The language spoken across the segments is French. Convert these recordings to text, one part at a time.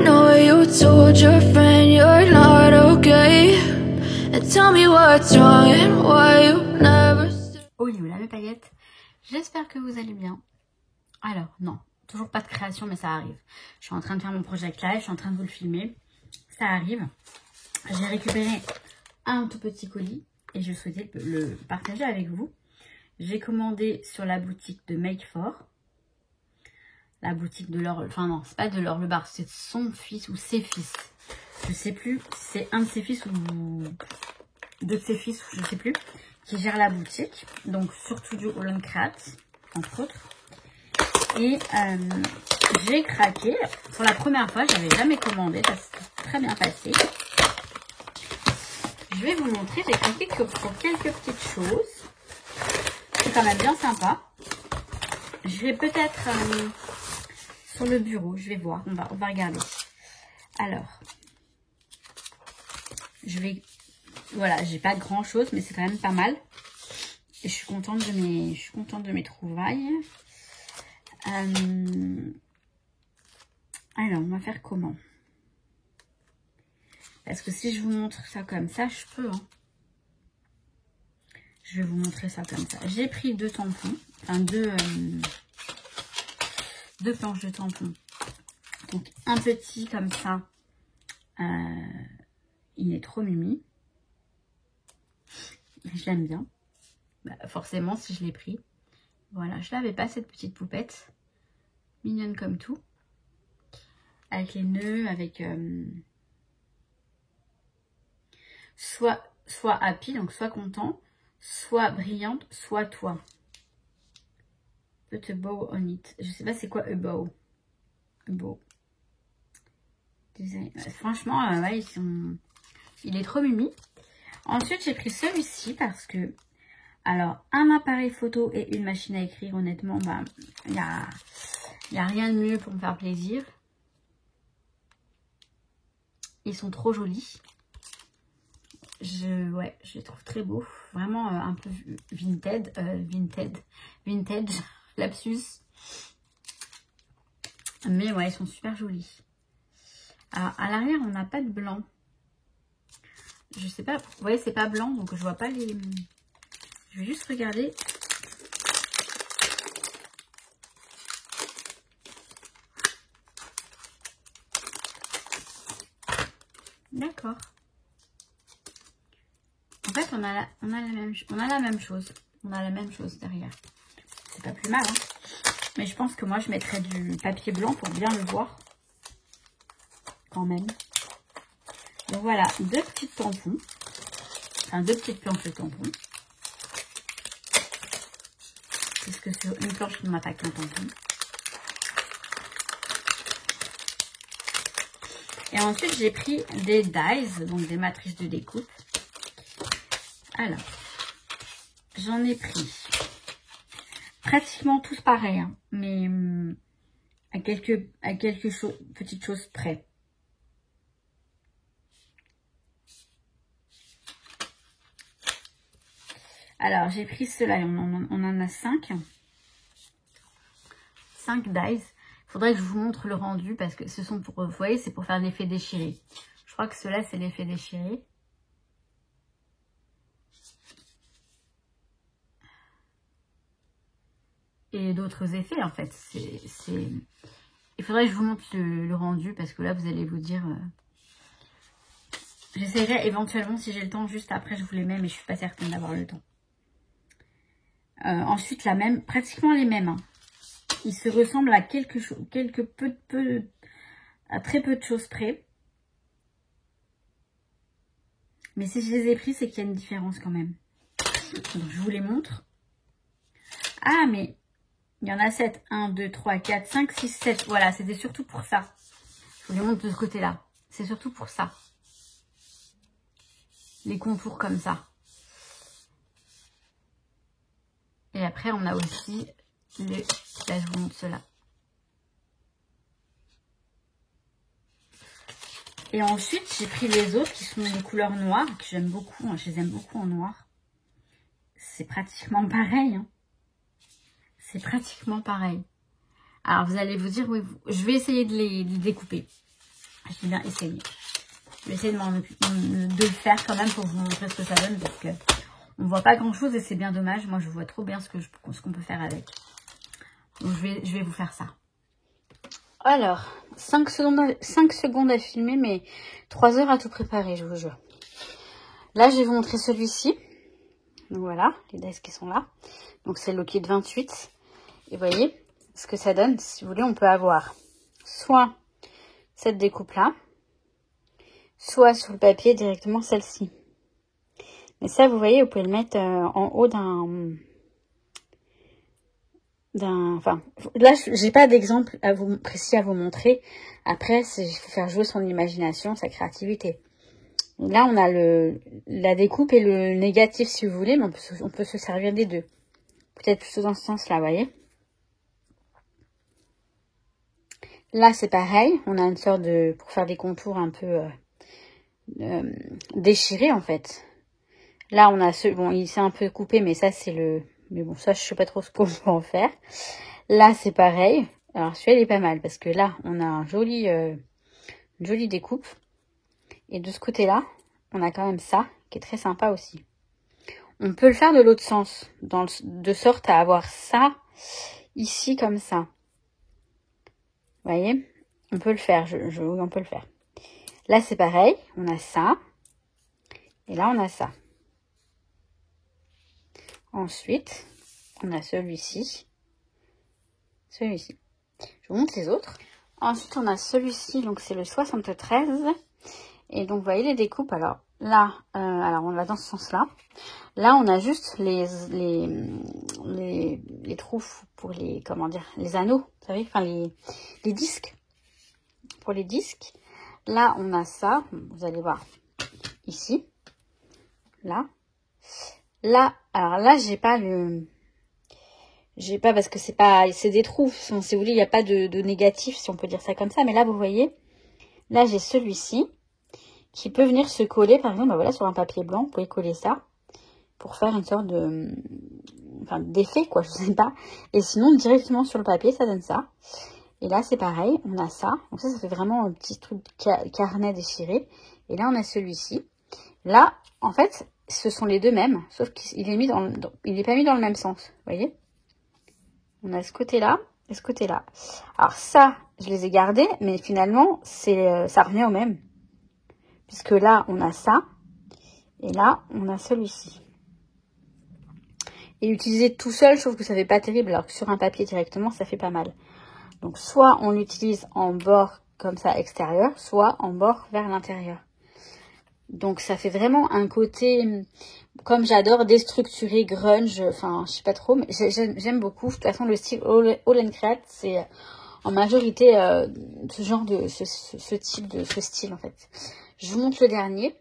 know you told your friend you're not okay. And tell me what's wrong and why you never stay. Oliola mes paillettes, j'espère que vous allez bien. Alors, non, toujours pas de création, mais ça arrive. Je suis en train de faire mon project live, je suis en train de vous le filmer. Ça arrive. J'ai récupéré un tout petit colis et je souhaitais le partager avec vous. J'ai commandé sur la boutique de Make For. La boutique de Laure, enfin non, c'est pas de Laure Le Bar, c'est son fils ou ses fils. Je sais plus si c'est un de ses fils ou deux de ses fils, je sais plus, qui gère la boutique. Donc surtout du Holland Craft, entre autres. Et j'ai craqué. Pour la première fois, j'avais jamais commandé, ça s'est très bien passé. Je vais vous montrer, j'ai craqué que pour quelques petites choses. C'est quand même bien sympa. Je vais peut-être sur le bureau, je vais voir, on va regarder. Alors, je vais, voilà, j'ai pas grand chose, mais c'est quand même pas mal. Et je suis contente de mes trouvailles. Alors, on va faire comment? Parce que si je vous montre ça comme ça, je peux. Hein. Je vais vous montrer ça comme ça. J'ai pris deux tampons, enfin deux planches de tampons. Donc un petit comme ça, il est trop mimi. Je l'aime bien. Bah, forcément, si je l'ai pris. Voilà, je l'avais pas cette petite poupette. Mignonne comme tout. Avec les nœuds, avec soit happy, donc soit content, soit brillante, soit toi. Put a bow on it. Je sais pas c'est quoi a bow. A bow. Franchement, ouais, il est trop mimi. Ensuite, j'ai pris celui-ci parce que, alors, un appareil photo et une machine à écrire, honnêtement, bah, il y a rien de mieux pour me faire plaisir. Ils sont trop jolis. Je les trouve très beaux. Vraiment un peu vintage, lapsus. Mais ouais, ils sont super jolis. Alors, à l'arrière, on n'a pas de blanc. Je sais pas, vous voyez, c'est pas blanc, donc je vois pas les... Je vais juste regarder. D'accord. En fait, on a la même chose. On a la même chose derrière. C'est pas plus mal, hein. Mais je pense que moi, je mettrais du papier blanc pour bien le voir. Quand même. Donc voilà, deux petits tampons. Enfin, deux petites planches de tampons. Puisque sur une planche, on n'a pas qu'un tampon. Et ensuite, j'ai pris des dies, donc des matrices de découpe. Alors, j'en ai pris pratiquement tous pareils, hein, mais à quelques petites choses près. Alors, j'ai pris ceux-là, on en a 5. 5 dies. Il faudrait que je vous montre le rendu parce que ce sont pour, vous voyez, c'est pour faire l'effet déchiré. Je crois que ceux-là, c'est l'effet déchiré. Et d'autres effets, en fait. Il faudrait que je vous montre le rendu parce que là, vous allez vous dire... J'essaierai éventuellement, si j'ai le temps, juste après, je vous les mets, mais je suis pas certaine d'avoir le temps. Ensuite, pratiquement les mêmes. Hein. Ils se ressemblent à à très peu de choses près. Mais si je les ai pris, c'est qu'il y a une différence quand même. Donc, je vous les montre. Ah, mais il y en a 7. 1, 2, 3, 4, 5, 6, 7. Voilà, c'était surtout pour ça. Je vous les montre de ce côté-là. C'est surtout pour ça. Les contours comme ça. Et après, on a aussi les... Là, je vous montre cela. Et ensuite, j'ai pris les autres qui sont des couleurs noires, que j'aime beaucoup. Je les aime beaucoup en noir. C'est pratiquement pareil. Hein. C'est pratiquement pareil. Alors, vous allez vous dire, oui, je vais essayer de les découper. J'ai bien essayé. Je vais essayer de le faire quand même pour vous montrer ce que ça donne parce que on voit pas grand chose et c'est bien dommage. Moi je vois trop bien ce qu'on peut faire avec. Donc je vais vous faire ça. Alors, 5 secondes à filmer, mais 3 heures à tout préparer, je vous jure. Là, je vais vous montrer celui-ci. Donc voilà, les dice qui sont là. Donc c'est le kit 28. Et vous voyez ce que ça donne. Si vous voulez, on peut avoir soit cette découpe-là, soit sur le papier directement celle-ci. Mais ça, vous voyez, vous pouvez le mettre en haut enfin, là, j'ai pas d'exemple précis à vous montrer. Après, il faut faire jouer son imagination, sa créativité. Là, on a la découpe et le négatif, si vous voulez, mais on peut se servir des deux. Peut-être plutôt dans ce sens-là, vous voyez. Là, c'est pareil. On a une sorte pour faire des contours un peu déchirés, en fait. Là, on a bon, il s'est un peu coupé, mais ça, mais bon, ça, je sais pas trop ce qu'on peut en faire. Là, c'est pareil. Alors, celui-là, il est pas mal parce que là, on a une jolie découpe. Et de ce côté-là, on a quand même ça qui est très sympa aussi. On peut le faire de l'autre sens, de sorte à avoir ça ici comme ça. Vous voyez? On peut le faire. Oui, on peut le faire. Là, c'est pareil. On a ça. Et là, on a ça. Ensuite, on a celui-ci. Celui-ci. Je vous montre les autres. Ensuite, on a celui-ci. Donc, c'est le 73. Et donc, vous voyez les découpes. Alors, là, alors on va dans ce sens-là. Là, on a juste les trous pour les, comment dire, les anneaux. Vous savez, enfin, les disques. Pour les disques. Là, on a ça. Vous allez voir. Ici. Là. Là, alors là, j'ai pas parce que c'est des trous. Si vous voulez, il n'y a pas de négatif, si on peut dire ça comme ça. Mais là, vous voyez, là, j'ai celui-ci qui peut venir se coller, par exemple, voilà, sur un papier blanc. Vous pouvez coller ça pour faire une sorte d'effet, quoi, je sais pas. Et sinon, directement sur le papier, ça donne ça. Et là, c'est pareil, on a ça. Donc ça fait vraiment un petit truc carnet déchiré. Et là, on a celui-ci. Là, en fait, ce sont les deux mêmes, sauf qu'il est mis il n'est pas mis dans le même sens, vous voyez. On a ce côté-là et ce côté-là. Alors ça, je les ai gardés, mais finalement, ça revient au même. Puisque là, on a ça, et là, on a celui-ci. Et utiliser tout seul, je trouve que ça fait pas terrible, alors que sur un papier directement, ça fait pas mal. Donc, soit on l'utilise en bord comme ça extérieur, soit en bord vers l'intérieur. Donc, ça fait vraiment un côté, comme j'adore, déstructuré, grunge, enfin, je sais pas trop, mais j'aime beaucoup. De toute façon, le style All & Create, c'est en majorité ce style, en fait. Je vous montre le dernier.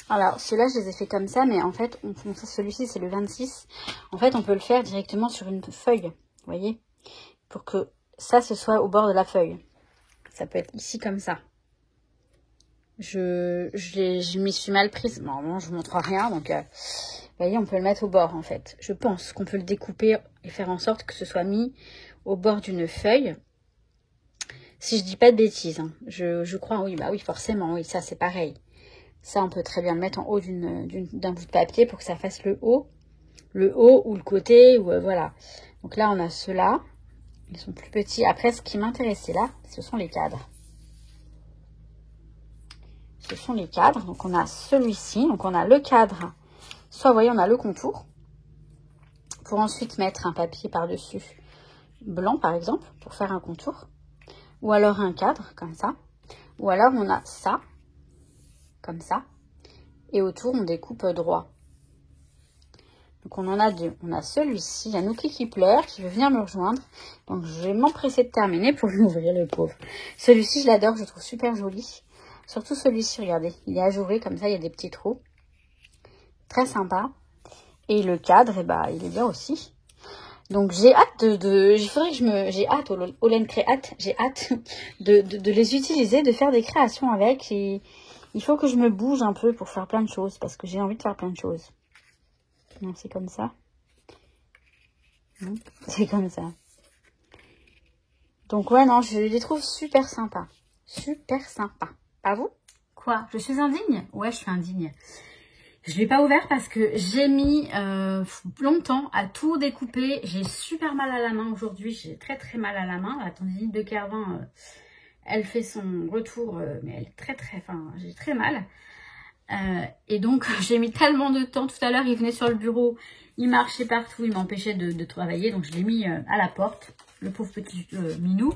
Alors, ceux-là, je les ai fait comme ça, mais en fait, celui-ci, c'est le 26. En fait, on peut le faire directement sur une feuille, vous voyez, pour que ça, ce soit au bord de la feuille. Ça peut être ici comme ça. Je m'y suis mal prise. Normalement, je vous montre rien. Donc, vous voyez, on peut le mettre au bord, en fait. Je pense qu'on peut le découper et faire en sorte que ce soit mis au bord d'une feuille. Si je dis pas de bêtises, hein. Je crois, oui, bah oui, forcément, oui, ça, c'est pareil. Ça, on peut très bien le mettre en haut d'un bout de papier pour que ça fasse le haut ou le côté, ou voilà. Donc là, on a ceux-là. Ils sont plus petits. Après, ce qui m'intéressait là, ce sont les cadres. Ce sont les cadres. Donc, on a celui-ci. Donc, on a le cadre. Soit, vous voyez, on a le contour. Pour ensuite mettre un papier par-dessus blanc, par exemple, pour faire un contour. Ou alors un cadre, comme ça. Ou alors, on a ça, comme ça. Et autour, on découpe droit. Donc, on en a deux. On a celui-ci. Il y a Nouki qui pleure, qui veut venir me rejoindre. Donc, je vais m'empresser de terminer pour l'ouvrir, le pauvre. Celui-ci, je l'adore. Je le trouve super joli. Surtout celui-ci, regardez. Il est ajouré, comme ça, il y a des petits trous. Très sympa. Et le cadre, eh ben, il est bien aussi. Donc, j'ai hâte j'ai hâte, All & Create, j'ai hâte de les utiliser, de faire des créations avec. Et il faut que je me bouge un peu pour faire plein de choses, parce que j'ai envie de faire plein de choses. Non, c'est comme ça. C'est comme ça. Donc, ouais, non, je les trouve super sympas. super sympa. Pas vous? Quoi? Je suis indigne? Ouais, je suis indigne. Je ne l'ai pas ouvert parce que j'ai mis longtemps à tout découper. J'ai super mal à la main aujourd'hui. J'ai très très mal à la main. La tendinite de Kervin, elle fait son retour, mais elle est enfin, j'ai très mal. Et donc, j'ai mis tellement de temps. Tout à l'heure, il venait sur le bureau, il marchait partout, il m'empêchait de travailler. Donc, je l'ai mis à la porte, le pauvre petit minou.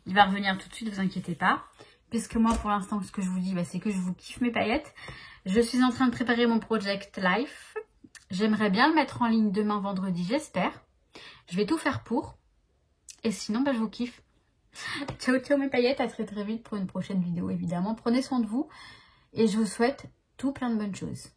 Il va revenir tout de suite, ne vous inquiétez pas. Puisque moi, pour l'instant, ce que je vous dis, c'est que je vous kiffe mes paillettes. Je suis en train de préparer mon Project Life. J'aimerais bien le mettre en ligne demain, vendredi, j'espère. Je vais tout faire pour. Et sinon, je vous kiffe. Ciao, ciao mes paillettes. À très très vite pour une prochaine vidéo, évidemment. Prenez soin de vous. Et je vous souhaite tout plein de bonnes choses.